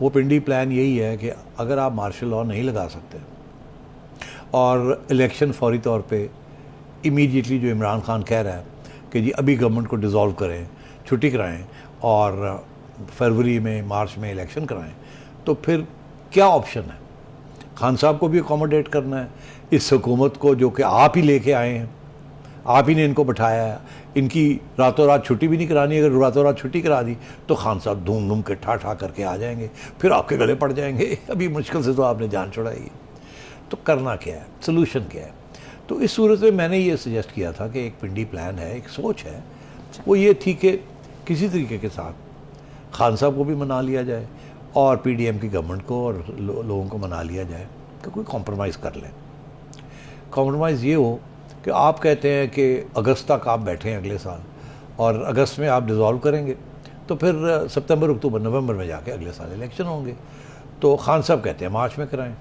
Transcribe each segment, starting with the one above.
वो पिंडी प्लान यही है कि अगर आप मार्शल लॉ नहीं लगा सकते और इलेक्शन फौरी तौर पे इमीडिएटली जो इमरान खान कह रहा है कि जी अभी गवर्नमेंट को डिज़ोल्व करें, छुट्टी कराएं और फरवरी में मार्च में इलेक्शन कराएं, तो फिर क्या ऑप्शन है? खान साहब को भी अकोमोडेट करना है, इस हुकूमत को जो कि आप ही लेके आए हैं, आप ही ने इनको बैठाया है, इनकी रातों रात छुट्टी भी नहीं करानी। अगर रातों रात छुट्टी करा दी तो खान साहब धूम धूम के ठा ठा करके आ जाएंगे, फिर आपके गले पड़ जाएंगे। अभी मुश्किल से तो आपने जान छुड़ाई है, तो करना क्या है, सोल्यूशन क्या है? तो इस सूरत में मैंने ये सजेस्ट किया था कि एक पिंडी प्लान है, एक सोच है, वो ये थी कि किसी तरीके के साथ खान साहब को भी मना लिया जाए और पीडीएम की गवर्नमेंट को और लोगों को मना लिया जाए कि कोई कॉम्प्रोमाइज़ कर लें। कॉम्प्रोमाइज़ ये हो कि आप कहते हैं कि अगस्त तक आप बैठे हैं अगले साल और अगस्त में आप डिज़ोल्व करेंगे, तो फिर सितंबर, अक्टूबर, नवंबर में जाके अगले साल इलेक्शन होंगे। तो खान साहब कहते हैं मार्च में कराएं,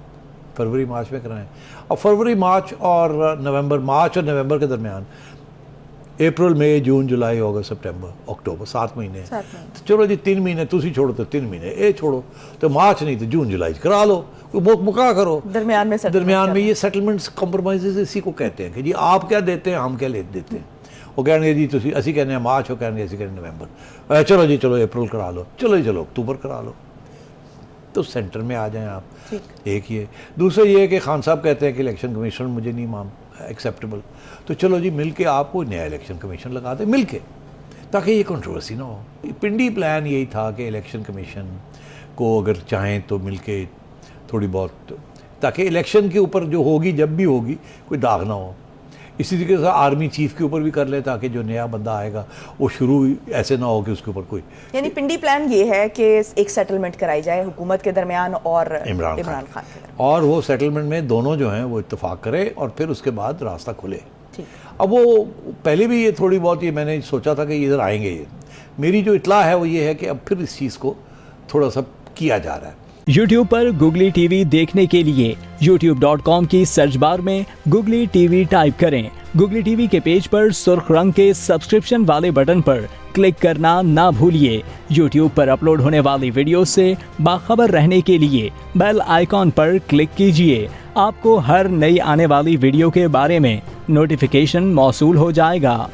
फरवरी मार्च में कराएं। और फरवरी मार्च और नवंबर के दरमियान अप्रैल मई जून जुलाई अगस्त सितंबर अक्टूबर 7 महीने। तो चलो जी 3 महीने तुसी छोड़ो तो 3 महीने ये छोड़ो, तो मार्च नहीं तो जून जुलाई करा लो, मुका करो। दरमियान में ये सेटलमेंट्स कॉम्प्रोमाइज़ इसी को कहते हैं कि जी आप क्या देते हैं, हम क्या ले देते हैं। वो कहने जी तुसी असी कहने हैं मार्च, वो कहने असी कहने नवंबर, चलो जी चलो अप्रैल करा लो, चलो जी चलो अक्टूबर करा लो, तो सेंटर में आ जाएं आप। एक ये, दूसरा ये है कि खान साहब कहते हैं कि इलेक्शन कमीशन मुझे नहीं एक्सेप्टेबल, तो चलो जी मिल के आप कोई नया इलेक्शन कमीशन लगा दें मिल के, ताकि ये कंट्रोवर्सी ना हो। पिंडी प्लान यही था कि इलेक्शन कमीशन को अगर चाहें तो मिल के थोड़ी बहुत, ताकि इलेक्शन के ऊपर जो होगी जब भी होगी कोई दाग ना हो। इसी तरीके से आर्मी चीफ के ऊपर भी कर ले, ताकि जो नया बंदा आएगा वो शुरू ऐसे ना हो कि उसके ऊपर कोई, यानी पिंडी प्लान ये है कि एक सेटलमेंट कराई जाए हुकूमत के दरमियान और इमरान खान के दरमियान, और वो सेटलमेंट में दोनों जो हैं वो इत्तेफाक करें और फिर उसके बाद रास्ता खुले। अब वो पहले भी ये थोड़ी बहुत ये मैंने सोचा था कि इधर आएंगे, ये मेरी जो इत्तला है वो ये है कि अब फिर इस चीज़ को थोड़ा सा किया जा रहा है। YouTube पर गुगली टीवी देखने के लिए youtube.com की सर्च बार में गुगली टीवी टाइप करें। गुगली टीवी के पेज पर सुर्ख रंग के सब्सक्रिप्शन वाले बटन पर क्लिक करना ना भूलिए। YouTube पर अपलोड होने वाली वीडियो से बाखबर रहने के लिए बेल आइकॉन पर क्लिक कीजिए। आपको हर नई आने वाली वीडियो के बारे में नोटिफिकेशन मौसूल हो जाएगा।